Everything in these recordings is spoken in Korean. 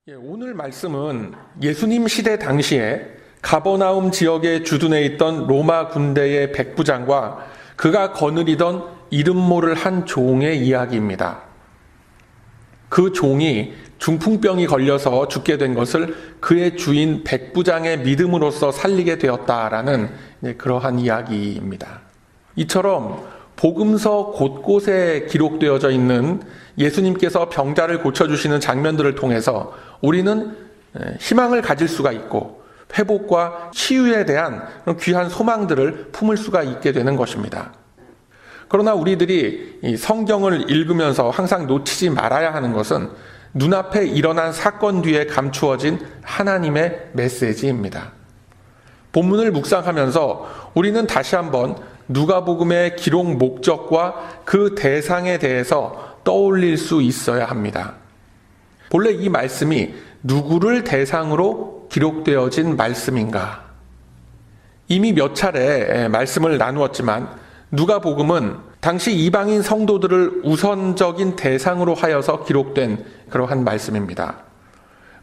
오늘 말씀은 예수님 시대 당시에 가버나움 지역에 주둔해 있던 로마 군대의 백부장과 그가 거느리던 이름 모를 한 종의 이야기입니다. 그 종이 중풍병이 걸려서 죽게 된 것을 그의 주인 백부장의 믿음으로써 살리게 되었다라는 그러한 이야기입니다. 이처럼 복음서 곳곳에 기록되어져 있는 예수님께서 병자를 고쳐주시는 장면들을 통해서 우리는 희망을 가질 수가 있고 회복과 치유에 대한 귀한 소망들을 품을 수가 있게 되는 것입니다. 그러나 우리들이 이 성경을 읽으면서 항상 놓치지 말아야 하는 것은 눈앞에 일어난 사건 뒤에 감추어진 하나님의 메시지입니다. 본문을 묵상하면서 우리는 다시 한번 누가복음의 기록 목적과 그 대상에 대해서 떠올릴 수 있어야 합니다. 본래 이 말씀이 누구를 대상으로 기록되어진 말씀인가? 이미 몇 차례 말씀을 나누었지만 누가복음은 당시 이방인 성도들을 우선적인 대상으로 하여서 기록된 그러한 말씀입니다.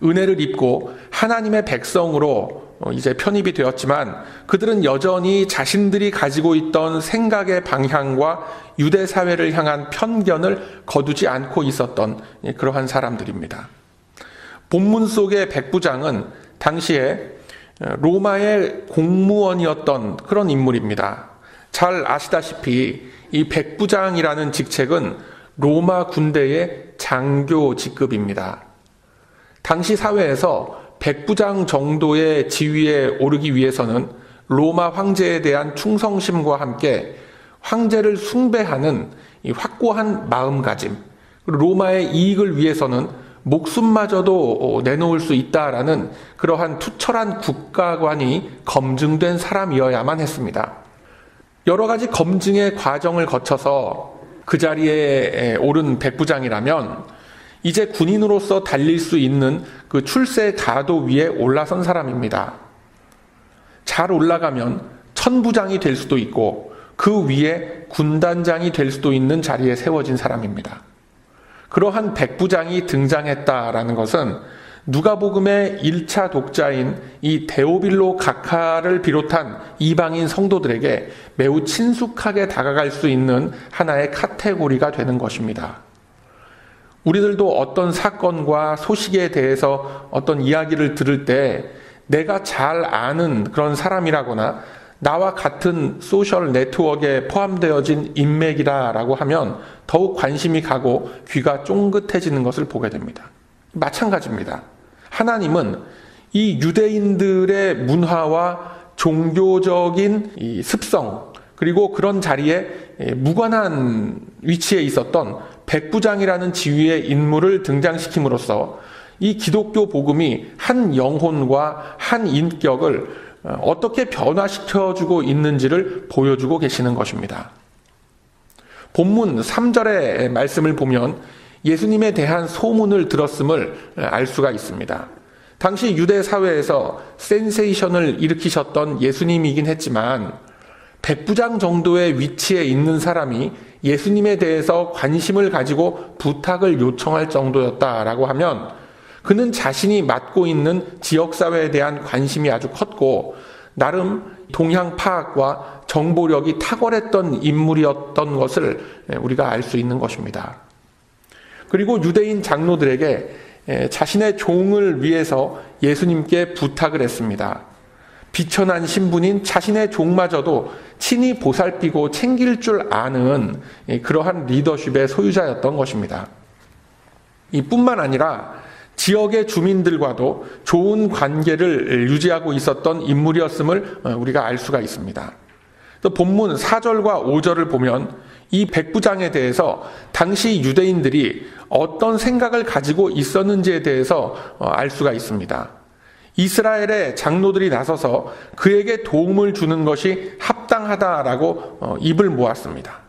은혜를 입고 하나님의 백성으로 이제 편입이 되었지만 그들은 여전히 자신들이 가지고 있던 생각의 방향과 유대 사회를 향한 편견을 거두지 않고 있었던 그러한 사람들입니다. 본문 속의 백부장은 당시에 로마의 공무원이었던 그런 인물입니다. 잘 아시다시피 이 백부장이라는 직책은 로마 군대의 장교 직급입니다. 당시 사회에서 백부장 정도의 지위에 오르기 위해서는 로마 황제에 대한 충성심과 함께 황제를 숭배하는 이 확고한 마음가짐, 로마의 이익을 위해서는 목숨마저도 내놓을 수 있다라는 그러한 투철한 국가관이 검증된 사람이어야만 했습니다. 여러 가지 검증의 과정을 거쳐서 그 자리에 오른 백부장이라면 이제 군인으로서 달릴 수 있는 그 출세 가도 위에 올라선 사람입니다. 잘 올라가면 천부장이 될 수도 있고 그 위에 군단장이 될 수도 있는 자리에 세워진 사람입니다. 그러한 백부장이 등장했다라는 것은 누가복음의 1차 독자인 이 데오빌로 각하를 비롯한 이방인 성도들에게 매우 친숙하게 다가갈 수 있는 하나의 카테고리가 되는 것입니다. 우리들도 어떤 사건과 소식에 대해서 어떤 이야기를 들을 때 내가 잘 아는 그런 사람이라거나 나와 같은 소셜 네트워크에 포함되어진 인맥이라고 하면 더욱 관심이 가고 귀가 쫑긋해지는 것을 보게 됩니다. 마찬가지입니다. 하나님은 이 유대인들의 문화와 종교적인 이 습성 그리고 그런 자리에 무관한 위치에 있었던 백부장이라는 지위의 인물을 등장시킴으로써 이 기독교 복음이 한 영혼과 한 인격을 어떻게 변화시켜주고 있는지를 보여주고 계시는 것입니다. 본문 3절의 말씀을 보면 예수님에 대한 소문을 들었음을 알 수가 있습니다. 당시 유대 사회에서 센세이션을 일으키셨던 예수님이긴 했지만 백부장 정도의 위치에 있는 사람이 예수님에 대해서 관심을 가지고 부탁을 요청할 정도였다라고 하면 그는 자신이 맡고 있는 지역사회에 대한 관심이 아주 컸고 나름 동향 파악과 정보력이 탁월했던 인물이었던 것을 우리가 알 수 있는 것입니다. 그리고 유대인 장로들에게 자신의 종을 위해서 예수님께 부탁을 했습니다. 비천한 신분인 자신의 종마저도 친히 보살피고 챙길 줄 아는 그러한 리더십의 소유자였던 것입니다. 이뿐만 아니라 지역의 주민들과도 좋은 관계를 유지하고 있었던 인물이었음을 우리가 알 수가 있습니다. 또 본문 4절과 5절을 보면 이 백부장에 대해서 당시 유대인들이 어떤 생각을 가지고 있었는지에 대해서 알 수가 있습니다. 이스라엘의 장로들이 나서서 그에게 도움을 주는 것이 합당하다라고 입을 모았습니다.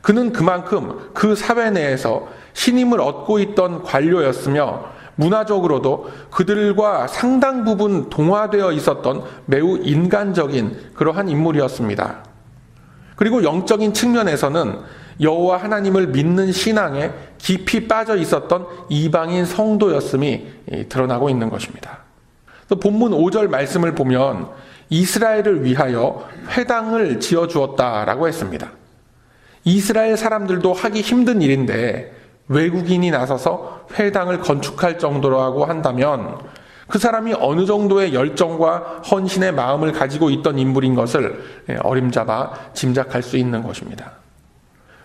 그는 그만큼 그 사회 내에서 신임을 얻고 있던 관료였으며 문화적으로도 그들과 상당 부분 동화되어 있었던 매우 인간적인 그러한 인물이었습니다. 그리고 영적인 측면에서는 여호와 하나님을 믿는 신앙에 깊이 빠져 있었던 이방인 성도였음이 드러나고 있는 것입니다. 본문 5절 말씀을 보면 이스라엘을 위하여 회당을 지어주었다라고 했습니다. 이스라엘 사람들도 하기 힘든 일인데 외국인이 나서서 회당을 건축할 정도라고 한다면 그 사람이 어느 정도의 열정과 헌신의 마음을 가지고 있던 인물인 것을 어림잡아 짐작할 수 있는 것입니다.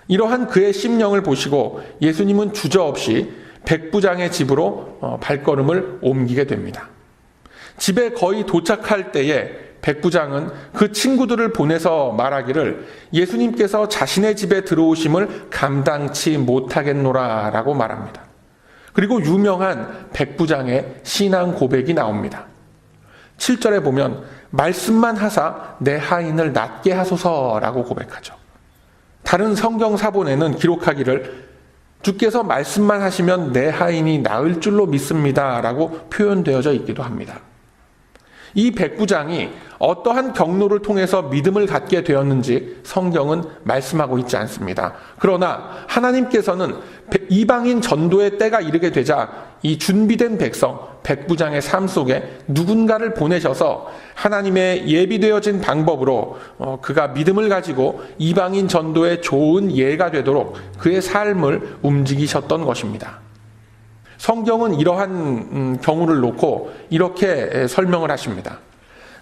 이러한 그의 심령을 보시고 예수님은 주저없이 백부장의 집으로 발걸음을 옮기게 됩니다. 집에 거의 도착할 때에 백부장은 그 친구들을 보내서 말하기를 예수님께서 자신의 집에 들어오심을 감당치 못하겠노라 라고 말합니다. 그리고 유명한 백부장의 신앙 고백이 나옵니다. 7절에 보면 말씀만 하사 내 하인을 낫게 하소서라고 고백하죠. 다른 성경 사본에는 기록하기를 주께서 말씀만 하시면 내 하인이 나을 줄로 믿습니다 라고 표현되어져 있기도 합니다. 이 백부장이 어떠한 경로를 통해서 믿음을 갖게 되었는지 성경은 말씀하고 있지 않습니다. 그러나 하나님께서는 이방인 전도의 때가 이르게 되자 이 준비된 백성, 백부장의 삶 속에 누군가를 보내셔서 하나님의 예비되어진 방법으로 그가 믿음을 가지고 이방인 전도에 좋은 예가 되도록 그의 삶을 움직이셨던 것입니다. 성경은 이러한 경우를 놓고 이렇게 설명을 하십니다.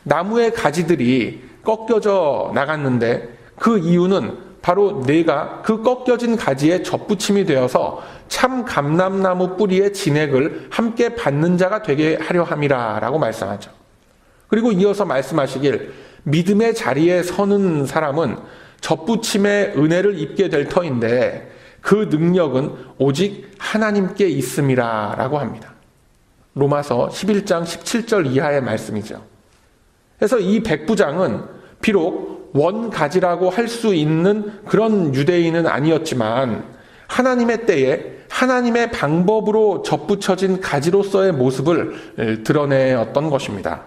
나무의 가지들이 꺾여져 나갔는데 그 이유는 바로 내가 그 꺾여진 가지에 접붙임이 되어서 참 감람나무 뿌리의 진액을 함께 받는 자가 되게 하려 함이라 라고 말씀하죠. 그리고 이어서 말씀하시길 믿음의 자리에 서는 사람은 접붙임의 은혜를 입게 될 터인데 그 능력은 오직 하나님께 있음이라 라고 합니다. 로마서 11장 17절 이하의 말씀이죠. 그래서 이 백부장은 비록 원가지라고 할 수 있는 그런 유대인은 아니었지만 하나님의 때에 하나님의 방법으로 접붙여진 가지로서의 모습을 드러내었던 것입니다.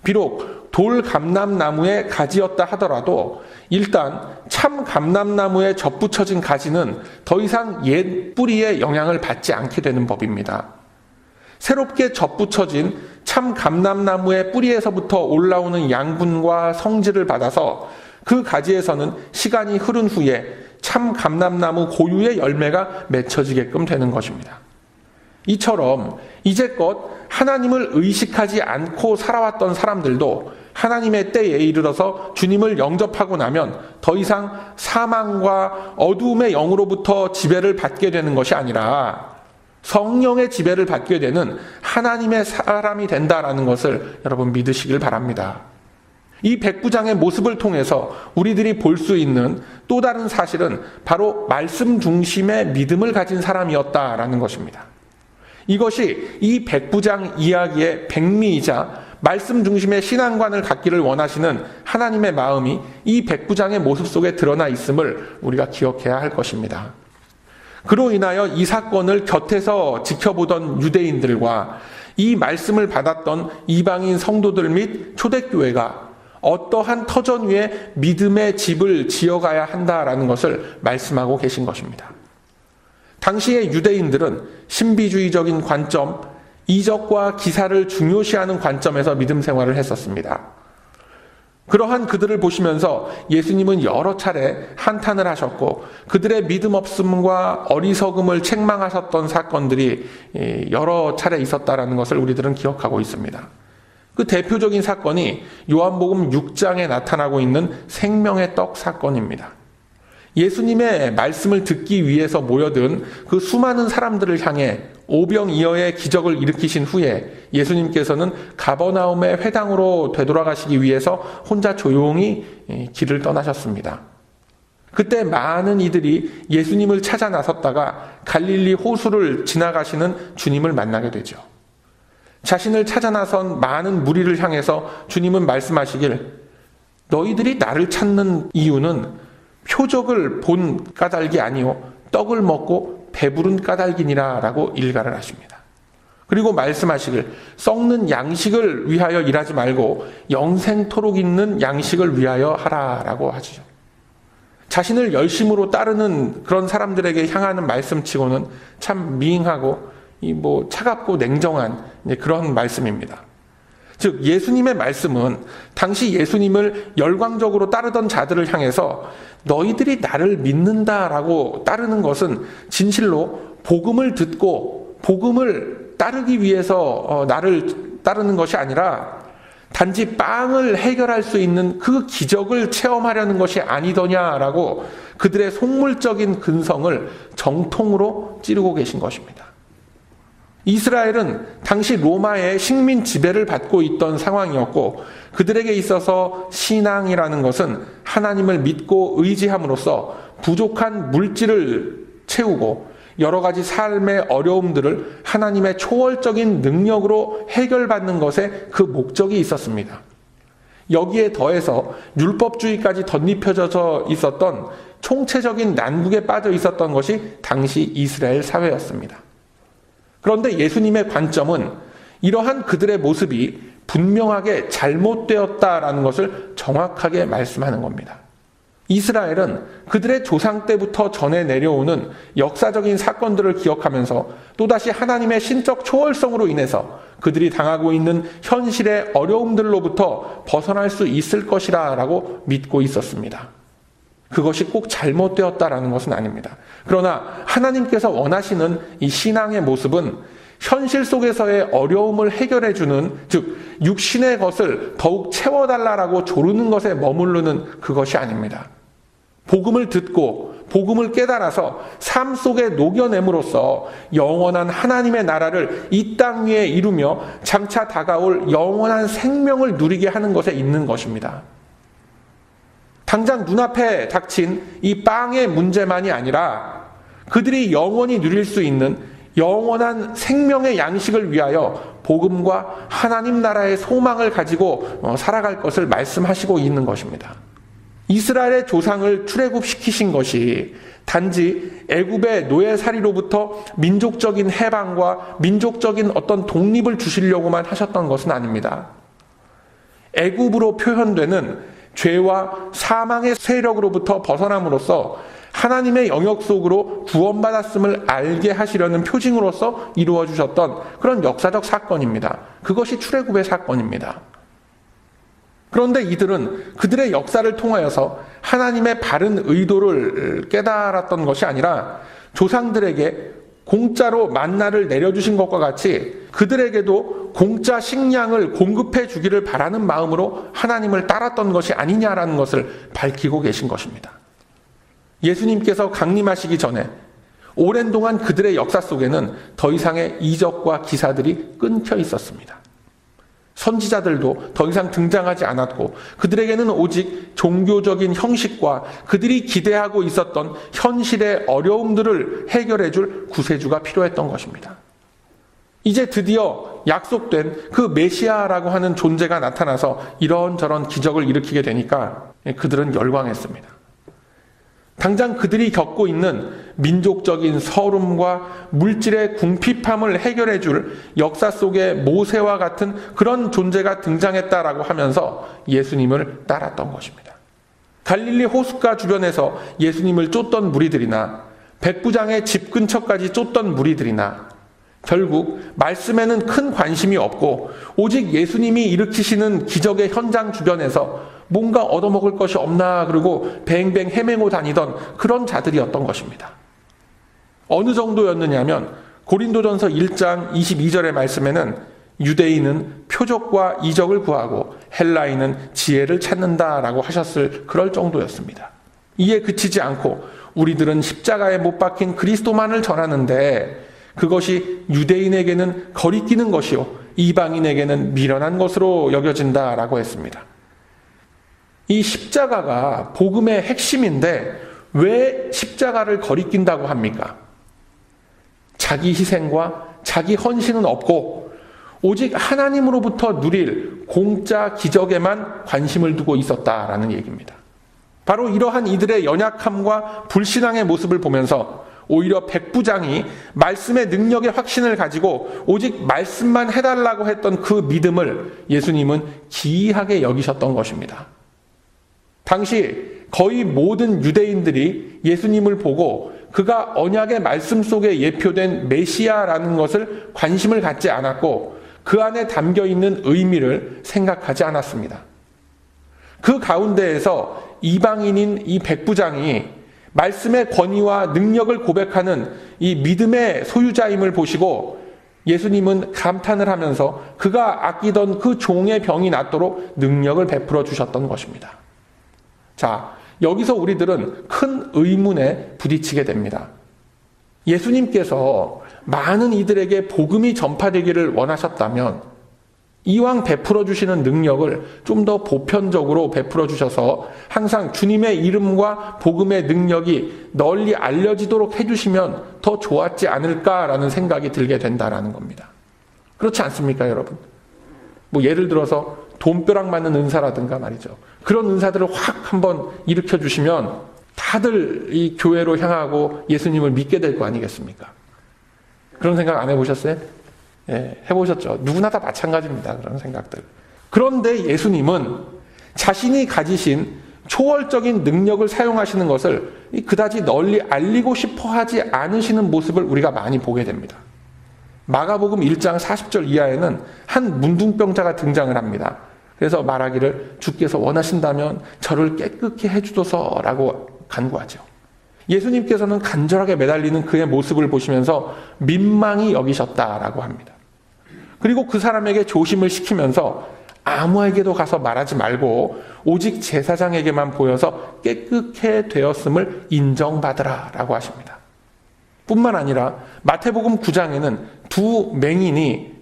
비록 돌 감람나무의 가지였다 하더라도 일단 참 감람나무에 접붙여진 가지는 더 이상 옛 뿌리의 영향을 받지 않게 되는 법입니다. 새롭게 접붙여진 참 감람나무의 뿌리에서부터 올라오는 양분과 성질을 받아서 그 가지에서는 시간이 흐른 후에 참 감람나무 고유의 열매가 맺혀지게끔 되는 것입니다. 이처럼 이제껏 하나님을 의식하지 않고 살아왔던 사람들도 하나님의 때에 이르러서 주님을 영접하고 나면 더 이상 사망과 어두움의 영으로부터 지배를 받게 되는 것이 아니라 성령의 지배를 받게 되는 하나님의 사람이 된다라는 것을 여러분 믿으시길 바랍니다. 이 백부장의 모습을 통해서 우리들이 볼 수 있는 또 다른 사실은 바로 말씀 중심의 믿음을 가진 사람이었다라는 것입니다. 이것이 이 백부장 이야기의 백미이자 말씀 중심의 신앙관을 갖기를 원하시는 하나님의 마음이 이 백부장의 모습 속에 드러나 있음을 우리가 기억해야 할 것입니다. 그로 인하여 이 사건을 곁에서 지켜보던 유대인들과 이 말씀을 받았던 이방인 성도들 및 초대교회가 어떠한 터전 위에 믿음의 집을 지어가야 한다라는 것을 말씀하고 계신 것입니다. 당시의 유대인들은 신비주의적인 관점, 이적과 기사를 중요시하는 관점에서 믿음 생활을 했었습니다. 그러한 그들을 보시면서 예수님은 여러 차례 한탄을 하셨고 그들의 믿음 없음과 어리석음을 책망하셨던 사건들이 여러 차례 있었다라는 것을 우리들은 기억하고 있습니다. 그 대표적인 사건이 요한복음 6장에 나타나고 있는 생명의 떡 사건입니다. 예수님의 말씀을 듣기 위해서 모여든 그 수많은 사람들을 향해 오병이어의 기적을 일으키신 후에 예수님께서는 가버나움의 회당으로 되돌아가시기 위해서 혼자 조용히 길을 떠나셨습니다. 그때 많은 이들이 예수님을 찾아 나섰다가 갈릴리 호수를 지나가시는 주님을 만나게 되죠. 자신을 찾아 나선 많은 무리를 향해서 주님은 말씀하시길 너희들이 나를 찾는 이유는 표적을 본 까닭이 아니요 떡을 먹고 배부른 까닭이니라 라고 일갈을 하십니다. 그리고 말씀하시길 썩는 양식을 위하여 일하지 말고 영생토록 있는 양식을 위하여 하라 라고 하시죠. 자신을 열심으로 따르는 그런 사람들에게 향하는 말씀치고는 참 미행하고 차갑고 냉정한 그런 말씀입니다. 즉 예수님의 말씀은 당시 예수님을 열광적으로 따르던 자들을 향해서 너희들이 나를 믿는다라고 따르는 것은 진실로 복음을 듣고 복음을 따르기 위해서 나를 따르는 것이 아니라 단지 빵을 해결할 수 있는 그 기적을 체험하려는 것이 아니더냐라고 그들의 속물적인 근성을 정통으로 찌르고 계신 것입니다. 이스라엘은 당시 로마의 식민 지배를 받고 있던 상황이었고 그들에게 있어서 신앙이라는 것은 하나님을 믿고 의지함으로써 부족한 물질을 채우고 여러 가지 삶의 어려움들을 하나님의 초월적인 능력으로 해결받는 것에 그 목적이 있었습니다. 여기에 더해서 율법주의까지 덧입혀져 있었던 총체적인 난국에 빠져 있었던 것이 당시 이스라엘 사회였습니다. 그런데 예수님의 관점은 이러한 그들의 모습이 분명하게 잘못되었다라는 것을 정확하게 말씀하는 겁니다. 이스라엘은 그들의 조상 때부터 전해 내려오는 역사적인 사건들을 기억하면서 또다시 하나님의 신적 초월성으로 인해서 그들이 당하고 있는 현실의 어려움들로부터 벗어날 수 있을 것이라고 믿고 있었습니다. 그것이 꼭 잘못되었다라는 것은 아닙니다. 그러나 하나님께서 원하시는 이 신앙의 모습은 현실 속에서의 어려움을 해결해주는, 즉 육신의 것을 더욱 채워달라라고 조르는 것에 머무르는 그것이 아닙니다. 복음을 듣고 복음을 깨달아서 삶 속에 녹여냄으로써 영원한 하나님의 나라를 이 땅 위에 이루며 장차 다가올 영원한 생명을 누리게 하는 것에 있는 것입니다. 당장 눈앞에 닥친 이 빵의 문제만이 아니라 그들이 영원히 누릴 수 있는 영원한 생명의 양식을 위하여 복음과 하나님 나라의 소망을 가지고 살아갈 것을 말씀하시고 있는 것입니다. 이스라엘의 조상을 출애굽시키신 것이 단지 애굽의 노예살이로부터 민족적인 해방과 민족적인 어떤 독립을 주시려고만 하셨던 것은 아닙니다. 애굽으로 표현되는 죄와 사망의 세력으로부터 벗어남으로써 하나님의 영역 속으로 구원받았음을 알게 하시려는 표징으로서 이루어 주셨던 그런 역사적 사건입니다. 그것이 출애굽의 사건입니다. 그런데 이들은 그들의 역사를 통하여서 하나님의 바른 의도를 깨달았던 것이 아니라 조상들에게 공짜로 만나를 내려주신 것과 같이 그들에게도 공짜 식량을 공급해 주기를 바라는 마음으로 하나님을 따랐던 것이 아니냐라는 것을 밝히고 계신 것입니다. 예수님께서 강림하시기 전에 오랜 동안 그들의 역사 속에는 더 이상의 이적과 기사들이 끊겨 있었습니다. 선지자들도 더 이상 등장하지 않았고 그들에게는 오직 종교적인 형식과 그들이 기대하고 있었던 현실의 어려움들을 해결해 줄 구세주가 필요했던 것입니다. 이제 드디어 약속된 그 메시아라고 하는 존재가 나타나서 이런저런 기적을 일으키게 되니까 그들은 열광했습니다. 당장 그들이 겪고 있는 민족적인 서름과 물질의 궁핍함을 해결해 줄 역사 속의 모세와 같은 그런 존재가 등장했다라고 하면서 예수님을 따랐던 것입니다. 갈릴리 호숫가 주변에서 예수님을 쫓던 무리들이나 백부장의 집 근처까지 쫓던 무리들이나 결국 말씀에는 큰 관심이 없고 오직 예수님이 일으키시는 기적의 현장 주변에서 뭔가 얻어먹을 것이 없나 그러고 뱅뱅 헤매고 다니던 그런 자들이었던 것입니다. 어느 정도였느냐면 고린도전서 1장 22절의 말씀에는 유대인은 표적과 이적을 구하고 헬라인은 지혜를 찾는다라고 하셨을 그럴 정도였습니다. 이에 그치지 않고 우리들은 십자가에 못 박힌 그리스도만을 전하는데 그것이 유대인에게는 거리끼는 것이요 이방인에게는 미련한 것으로 여겨진다라고 했습니다. 이 십자가가 복음의 핵심인데 왜 십자가를 거리낀다고 합니까? 자기 희생과 자기 헌신은 없고 오직 하나님으로부터 누릴 공짜 기적에만 관심을 두고 있었다라는 얘기입니다. 바로 이러한 이들의 연약함과 불신앙의 모습을 보면서 오히려 백부장이 말씀의 능력의 확신을 가지고 오직 말씀만 해달라고 했던 그 믿음을 예수님은 기이하게 여기셨던 것입니다. 당시 거의 모든 유대인들이 예수님을 보고 그가 언약의 말씀 속에 예표된 메시아라는 것을 관심을 갖지 않았고 그 안에 담겨 있는 의미를 생각하지 않았습니다. 그 가운데에서 이방인인 이 백부장이 말씀의 권위와 능력을 고백하는 이 믿음의 소유자임을 보시고 예수님은 감탄을 하면서 그가 아끼던 그 종의 병이 낫도록 능력을 베풀어 주셨던 것입니다. 자, 여기서 우리들은 큰 의문에 부딪히게 됩니다. 예수님께서 많은 이들에게 복음이 전파되기를 원하셨다면 이왕 베풀어 주시는 능력을 좀 더 보편적으로 베풀어 주셔서 항상 주님의 이름과 복음의 능력이 널리 알려지도록 해주시면 더 좋았지 않을까라는 생각이 들게 된다라는 겁니다. 그렇지 않습니까, 여러분? 예를 들어서 돈벼락 맞는 은사라든가 말이죠. 그런 은사들을 확 한번 일으켜 주시면 다들 이 교회로 향하고 예수님을 믿게 될 거 아니겠습니까? 그런 생각 안 해보셨어요? 예, 해보셨죠? 누구나 다 마찬가지입니다. 그런 생각들. 그런데 예수님은 자신이 가지신 초월적인 능력을 사용하시는 것을 그다지 널리 알리고 싶어 하지 않으시는 모습을 우리가 많이 보게 됩니다. 마가복음 1장 40절 이하에는 한 문둥병자가 등장을 합니다. 그래서 말하기를 주께서 원하신다면 저를 깨끗게 해주소서라고 간구하죠. 예수님께서는 간절하게 매달리는 그의 모습을 보시면서 민망히 여기셨다라고 합니다. 그리고 그 사람에게 조심을 시키면서 아무에게도 가서 말하지 말고 오직 제사장에게만 보여서 깨끗게 되었음을 인정받으라라고 하십니다. 뿐만 아니라 마태복음 9장에는 두 맹인이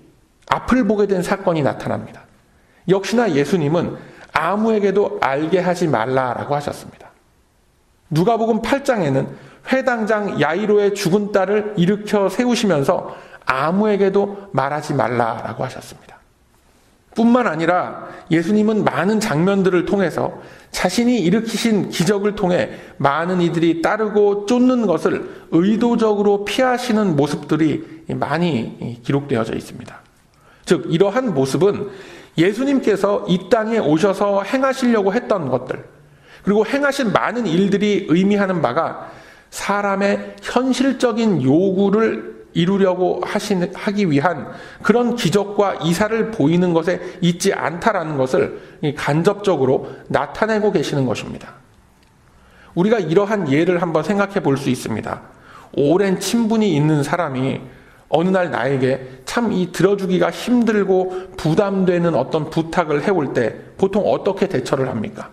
앞을 보게 된 사건이 나타납니다. 역시나 예수님은 아무에게도 알게 하지 말라라고 하셨습니다. 누가복음 8장에는 회당장 야이로의 죽은 딸을 일으켜 세우시면서 아무에게도 말하지 말라라고 하셨습니다. 뿐만 아니라 예수님은 많은 장면들을 통해서 자신이 일으키신 기적을 통해 많은 이들이 따르고 쫓는 것을 의도적으로 피하시는 모습들이 많이 기록되어져 있습니다. 즉 이러한 모습은 예수님께서 이 땅에 오셔서 행하시려고 했던 것들, 그리고 행하신 많은 일들이 의미하는 바가 사람의 현실적인 요구를 이루려고 하기 위한 그런 기적과 이사를 보이는 것에 있지 않다라는 것을 간접적으로 나타내고 계시는 것입니다. 우리가 이러한 예를 한번 생각해 볼 수 있습니다. 오랜 친분이 있는 사람이 어느 날 나에게 참 이 들어주기가 힘들고 부담되는 어떤 부탁을 해올 때 보통 어떻게 대처를 합니까?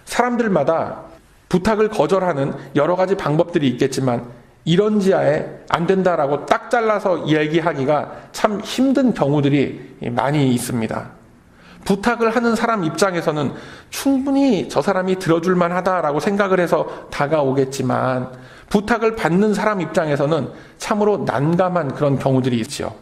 사람들마다 부탁을 거절하는 여러 가지 방법들이 있겠지만 이런지하에 안 된다라고 딱 잘라서 얘기하기가 참 힘든 경우들이 많이 있습니다. 부탁을 하는 사람 입장에서는 충분히 저 사람이 들어줄 만하다라고 생각을 해서 다가오겠지만 부탁을 받는 사람 입장에서는 참으로 난감한 그런 경우들이 있죠.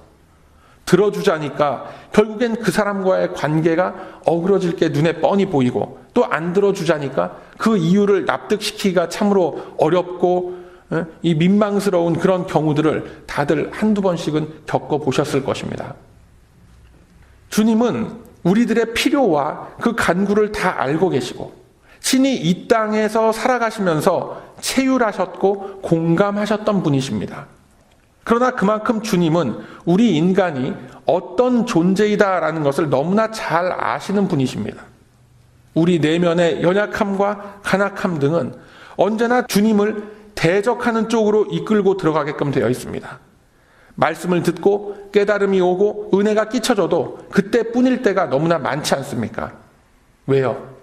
들어주자니까 결국엔 그 사람과의 관계가 어그러질 게 눈에 뻔히 보이고 또 안 들어주자니까 그 이유를 납득시키기가 참으로 어렵고 이 민망스러운 그런 경우들을 다들 한두 번씩은 겪어보셨을 것입니다. 주님은 우리들의 필요와 그 간구를 다 알고 계시고 친히 이 땅에서 살아가시면서 체휼하셨고 공감하셨던 분이십니다. 그러나 그만큼 주님은 우리 인간이 어떤 존재이다라는 것을 너무나 잘 아시는 분이십니다. 우리 내면의 연약함과 간악함 등은 언제나 주님을 대적하는 쪽으로 이끌고 들어가게끔 되어 있습니다. 말씀을 듣고 깨달음이 오고 은혜가 끼쳐져도 그때뿐일 때가 너무나 많지 않습니까? 왜요?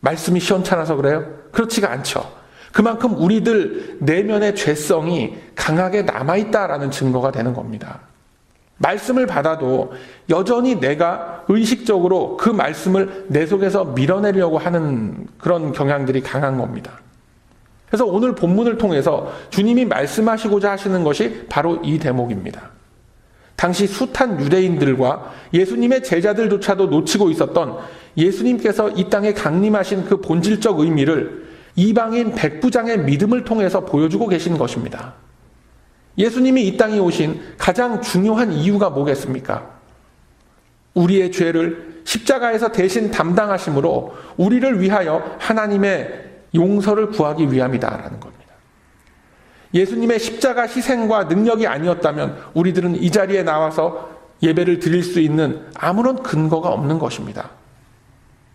말씀이 시원찮아서 그래요? 그렇지가 않죠. 그만큼 우리들 내면의 죄성이 강하게 남아있다라는 증거가 되는 겁니다. 말씀을 받아도 여전히 내가 의식적으로 그 말씀을 내 속에서 밀어내려고 하는 그런 경향들이 강한 겁니다. 그래서 오늘 본문을 통해서 주님이 말씀하시고자 하시는 것이 바로 이 대목입니다. 당시 숱한 유대인들과 예수님의 제자들조차도 놓치고 있었던 예수님께서 이 땅에 강림하신 그 본질적 의미를 이방인 백부장의 믿음을 통해서 보여주고 계신 것입니다. 예수님이 이 땅에 오신 가장 중요한 이유가 뭐겠습니까? 우리의 죄를 십자가에서 대신 담당하심으로 우리를 위하여 하나님의 용서를 구하기 위함이다라는 겁니다. 예수님의 십자가 희생과 능력이 아니었다면 우리들은 이 자리에 나와서 예배를 드릴 수 있는 아무런 근거가 없는 것입니다.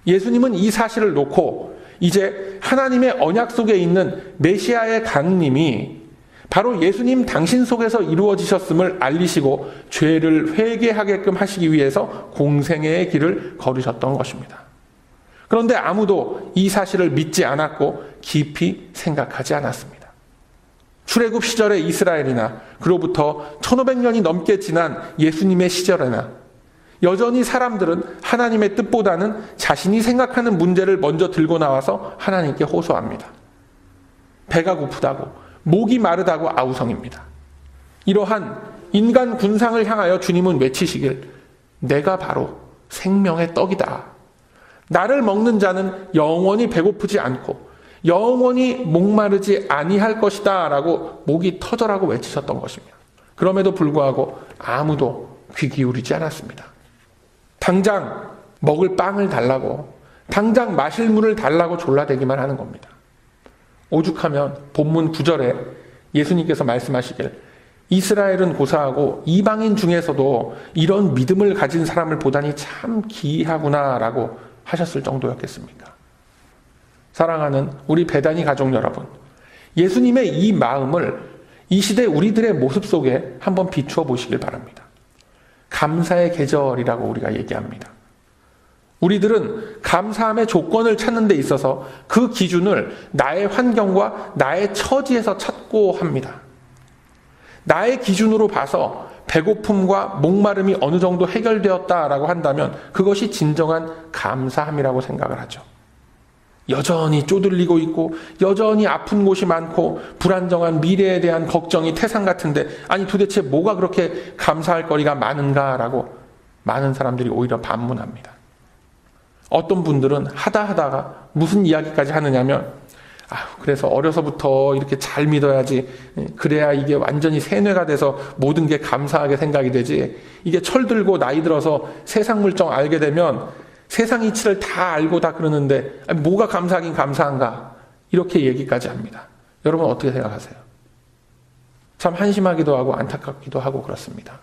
예수님은 이 사실을 놓고 이제 하나님의 언약 속에 있는 메시아의 강림이 바로 예수님 당신 속에서 이루어지셨음을 알리시고 죄를 회개하게끔 하시기 위해서 공생애의 길을 걸으셨던 것입니다. 그런데 아무도 이 사실을 믿지 않았고 깊이 생각하지 않았습니다. 출애굽 시절의 이스라엘이나 그로부터 1500년이 넘게 지난 예수님의 시절에나 여전히 사람들은 하나님의 뜻보다는 자신이 생각하는 문제를 먼저 들고 나와서 하나님께 호소합니다. 배가 고프다고, 목이 마르다고 아우성입니다. 이러한 인간 군상을 향하여 주님은 외치시길, 내가 바로 생명의 떡이다. 나를 먹는 자는 영원히 배고프지 않고 영원히 목마르지 아니할 것이다 라고 목이 터져라고 외치셨던 것입니다. 그럼에도 불구하고 아무도 귀 기울이지 않았습니다. 당장 먹을 빵을 달라고, 당장 마실 물을 달라고 졸라대기만 하는 겁니다. 오죽하면 본문 9절에 예수님께서 말씀하시길, 이스라엘은 고사하고 이방인 중에서도 이런 믿음을 가진 사람을 보다니 참 기이하구나 라고 하셨을 정도였겠습니까? 사랑하는 우리 베다니 가족 여러분, 예수님의 이 마음을 이 시대 우리들의 모습 속에 한번 비추어 보시길 바랍니다. 감사의 계절이라고 우리가 얘기합니다. 우리들은 감사함의 조건을 찾는 데 있어서 그 기준을 나의 환경과 나의 처지에서 찾고 합니다. 나의 기준으로 봐서 배고픔과 목마름이 어느 정도 해결되었다라고 한다면 그것이 진정한 감사함이라고 생각을 하죠. 여전히 쪼들리고 있고 여전히 아픈 곳이 많고 불안정한 미래에 대한 걱정이 태산 같은데 아니 도대체 뭐가 그렇게 감사할 거리가 많은가라고 많은 사람들이 오히려 반문합니다. 어떤 분들은 하다가 무슨 이야기까지 하느냐면 그래서 어려서부터 이렇게 잘 믿어야지, 그래야 이게 완전히 세뇌가 돼서 모든 게 감사하게 생각이 되지, 이게 철들고 나이 들어서 세상 물정 알게 되면 세상 이치를 다 알고 다 그러는데 뭐가 감사하긴 감사한가, 이렇게 얘기까지 합니다. 여러분 어떻게 생각하세요? 참 한심하기도 하고 안타깝기도 하고 그렇습니다.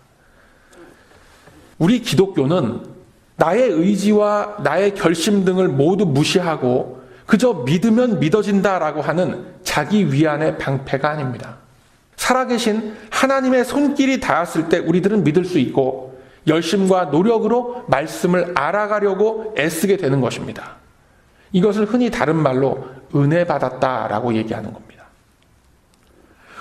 우리 기독교는 나의 의지와 나의 결심 등을 모두 무시하고 그저 믿으면 믿어진다라고 하는 자기 위안의 방패가 아닙니다. 살아계신 하나님의 손길이 닿았을 때 우리들은 믿을 수 있고 열심과 노력으로 말씀을 알아가려고 애쓰게 되는 것입니다. 이것을 흔히 다른 말로 은혜 받았다라고 얘기하는 겁니다.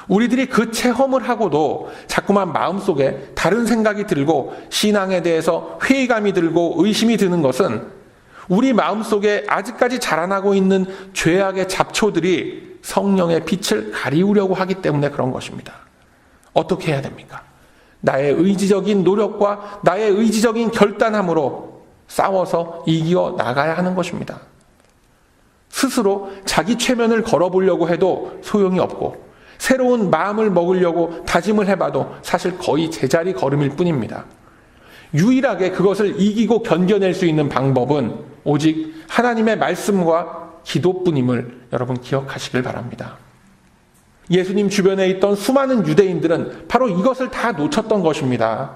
우리들이 그 체험을 하고도 자꾸만 마음속에 다른 생각이 들고 신앙에 대해서 회의감이 들고 의심이 드는 것은 우리 마음속에 아직까지 자라나고 있는 죄악의 잡초들이 성령의 빛을 가리우려고 하기 때문에 그런 것입니다. 어떻게 해야 됩니까? 나의 의지적인 노력과 나의 의지적인 결단함으로 싸워서 이겨 나가야 하는 것입니다. 스스로 자기 최면을 걸어보려고 해도 소용이 없고 새로운 마음을 먹으려고 다짐을 해봐도 사실 거의 제자리 걸음일 뿐입니다. 유일하게 그것을 이기고 견뎌낼 수 있는 방법은 오직 하나님의 말씀과 기도뿐임을 여러분 기억하시길 바랍니다. 예수님 주변에 있던 수많은 유대인들은 바로 이것을 다 놓쳤던 것입니다.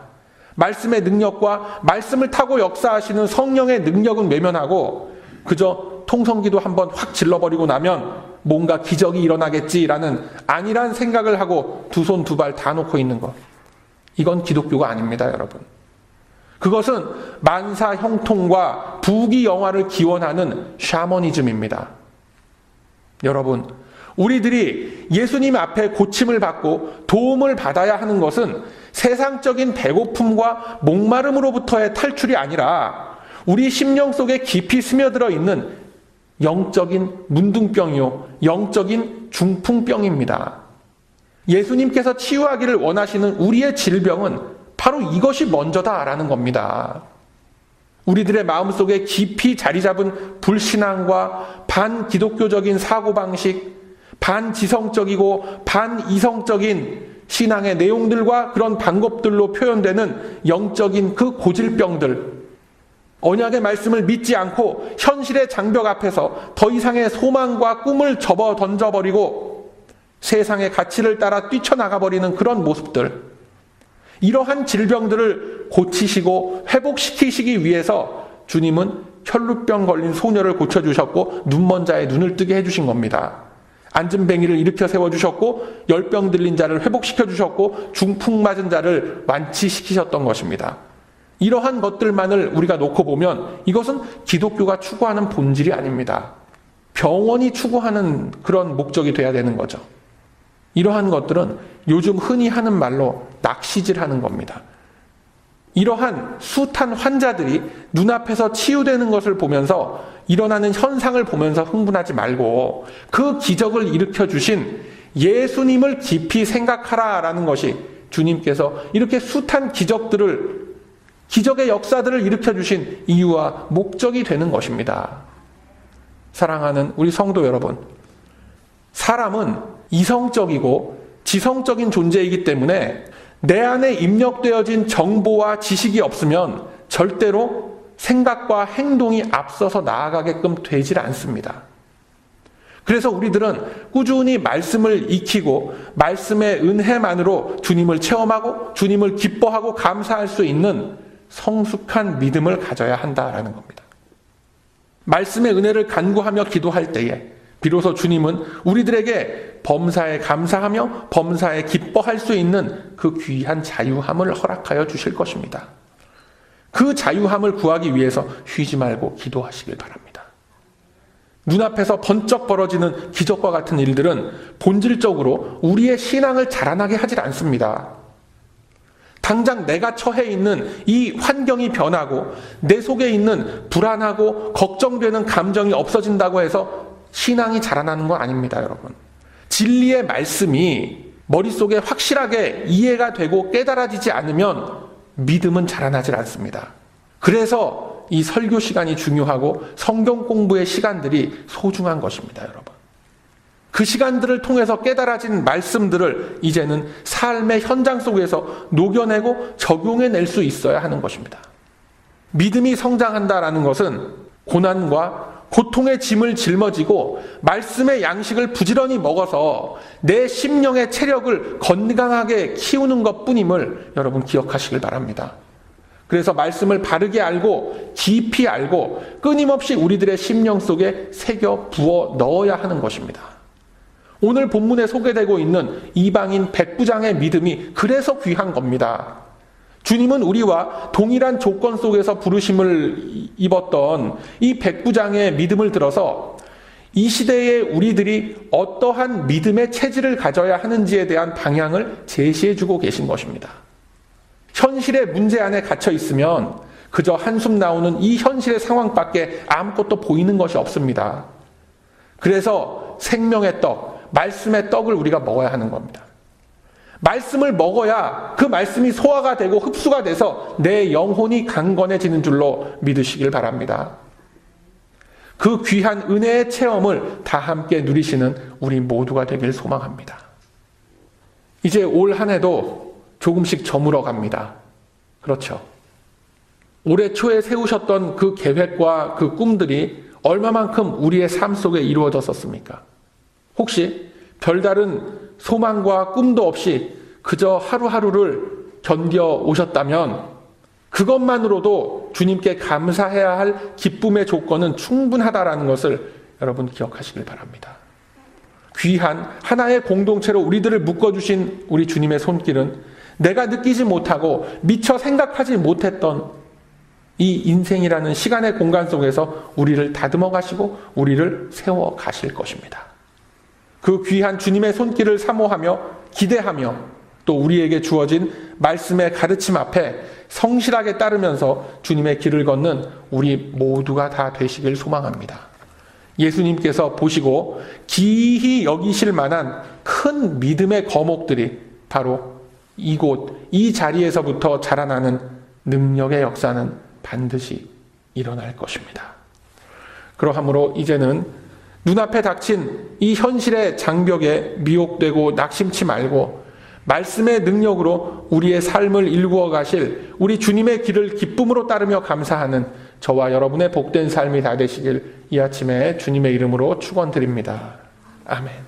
말씀의 능력과 말씀을 타고 역사하시는 성령의 능력은 외면하고 그저 통성기도 한번 확 질러버리고 나면 뭔가 기적이 일어나겠지라는 안일한 생각을 하고 두 손 두 발 다 놓고 있는 것. 이건 기독교가 아닙니다, 여러분. 그것은 만사 형통과 부귀영화를 기원하는 샤머니즘입니다. 여러분, 우리들이 예수님 앞에 고침을 받고 도움을 받아야 하는 것은 세상적인 배고픔과 목마름으로부터의 탈출이 아니라 우리 심령 속에 깊이 스며들어 있는 영적인 문둥병이요, 영적인 중풍병입니다. 예수님께서 치유하기를 원하시는 우리의 질병은 바로 이것이 먼저다라는 겁니다. 우리들의 마음속에 깊이 자리 잡은 불신앙과 반기독교적인 사고방식, 반지성적이고 반이성적인 신앙의 내용들과 그런 방법들로 표현되는 영적인 그 고질병들, 언약의 말씀을 믿지 않고 현실의 장벽 앞에서 더 이상의 소망과 꿈을 접어 던져버리고 세상의 가치를 따라 뛰쳐나가버리는 그런 모습들, 이러한 질병들을 고치시고 회복시키시기 위해서 주님은 혈루병 걸린 소녀를 고쳐주셨고 눈먼 자의 눈을 뜨게 해주신 겁니다. 앉은 뱅이를 일으켜 세워주셨고 열병 들린 자를 회복시켜주셨고 중풍 맞은 자를 완치시키셨던 것입니다. 이러한 것들만을 우리가 놓고 보면 이것은 기독교가 추구하는 본질이 아닙니다. 병원이 추구하는 그런 목적이 돼야 되는 거죠. 이러한 것들은 요즘 흔히 하는 말로 낚시질하는 겁니다. 이러한 숱한 환자들이 눈앞에서 치유되는 것을 보면서 일어나는 현상을 보면서 흥분하지 말고 그 기적을 일으켜주신 예수님을 깊이 생각하라라는 것이 주님께서 이렇게 숱한 기적의 역사들을 일으켜주신 이유와 목적이 되는 것입니다. 사랑하는 우리 성도 여러분, 사람은 이성적이고 지성적인 존재이기 때문에 내 안에 입력되어진 정보와 지식이 없으면 절대로 생각과 행동이 앞서서 나아가게끔 되질 않습니다. 그래서 우리들은 꾸준히 말씀을 익히고 말씀의 은혜만으로 주님을 체험하고 주님을 기뻐하고 감사할 수 있는 성숙한 믿음을 가져야 한다라는 겁니다. 말씀의 은혜를 간구하며 기도할 때에 비로소 주님은 우리들에게 범사에 감사하며 범사에 기뻐할 수 있는 그 귀한 자유함을 허락하여 주실 것입니다. 그 자유함을 구하기 위해서 쉬지 말고 기도하시길 바랍니다. 눈앞에서 번쩍 벌어지는 기적과 같은 일들은 본질적으로 우리의 신앙을 자라나게 하질 않습니다. 당장 내가 처해 있는 이 환경이 변하고 내 속에 있는 불안하고 걱정되는 감정이 없어진다고 해서 신앙이 자라나는 건 아닙니다, 여러분. 진리의 말씀이 머릿속에 확실하게 이해가 되고 깨달아지지 않으면 믿음은 자라나질 않습니다. 그래서 이 설교 시간이 중요하고 성경 공부의 시간들이 소중한 것입니다, 여러분. 그 시간들을 통해서 깨달아진 말씀들을 이제는 삶의 현장 속에서 녹여내고 적용해낼 수 있어야 하는 것입니다. 믿음이 성장한다라는 것은 고난과 고통의 짐을 짊어지고 말씀의 양식을 부지런히 먹어서 내 심령의 체력을 건강하게 키우는 것뿐임을 여러분 기억하시길 바랍니다. 그래서 말씀을 바르게 알고 깊이 알고 끊임없이 우리들의 심령 속에 새겨 부어 넣어야 하는 것입니다. 오늘 본문에 소개되고 있는 이방인 백부장의 믿음이 그래서 귀한 겁니다. 주님은 우리와 동일한 조건 속에서 부르심을 입었던 이 백부장의 믿음을 들어서 이 시대에 우리들이 어떠한 믿음의 체질을 가져야 하는지에 대한 방향을 제시해주고 계신 것입니다. 현실의 문제 안에 갇혀 있으면 그저 한숨 나오는 이 현실의 상황밖에 아무것도 보이는 것이 없습니다. 그래서 생명의 떡, 말씀의 떡을 우리가 먹어야 하는 겁니다. 말씀을 먹어야 그 말씀이 소화가 되고 흡수가 돼서 내 영혼이 강건해지는 줄로 믿으시길 바랍니다. 그 귀한 은혜의 체험을 다 함께 누리시는 우리 모두가 되길 소망합니다. 이제 올 한 해도 조금씩 저물어 갑니다. 그렇죠. 올해 초에 세우셨던 그 계획과 그 꿈들이 얼마만큼 우리의 삶 속에 이루어졌었습니까? 혹시 별다른 소망과 꿈도 없이 그저 하루하루를 견뎌오셨다면 그것만으로도 주님께 감사해야 할 기쁨의 조건은 충분하다라는 것을 여러분 기억하시길 바랍니다. 귀한 하나의 공동체로 우리들을 묶어주신 우리 주님의 손길은 내가 느끼지 못하고 미처 생각하지 못했던 이 인생이라는 시간의 공간 속에서 우리를 다듬어 가시고 우리를 세워 가실 것입니다. 그 귀한 주님의 손길을 사모하며 기대하며 또 우리에게 주어진 말씀의 가르침 앞에 성실하게 따르면서 주님의 길을 걷는 우리 모두가 다 되시길 소망합니다. 예수님께서 보시고 기히 여기실 만한 큰 믿음의 거목들이 바로 이곳, 이 자리에서부터 자라나는 능력의 역사는 반드시 일어날 것입니다. 그러하므로 이제는 눈앞에 닥친 이 현실의 장벽에 미혹되고 낙심치 말고 말씀의 능력으로 우리의 삶을 일구어 가실 우리 주님의 길을 기쁨으로 따르며 감사하는 저와 여러분의 복된 삶이 다 되시길 이 아침에 주님의 이름으로 축원드립니다. 아멘.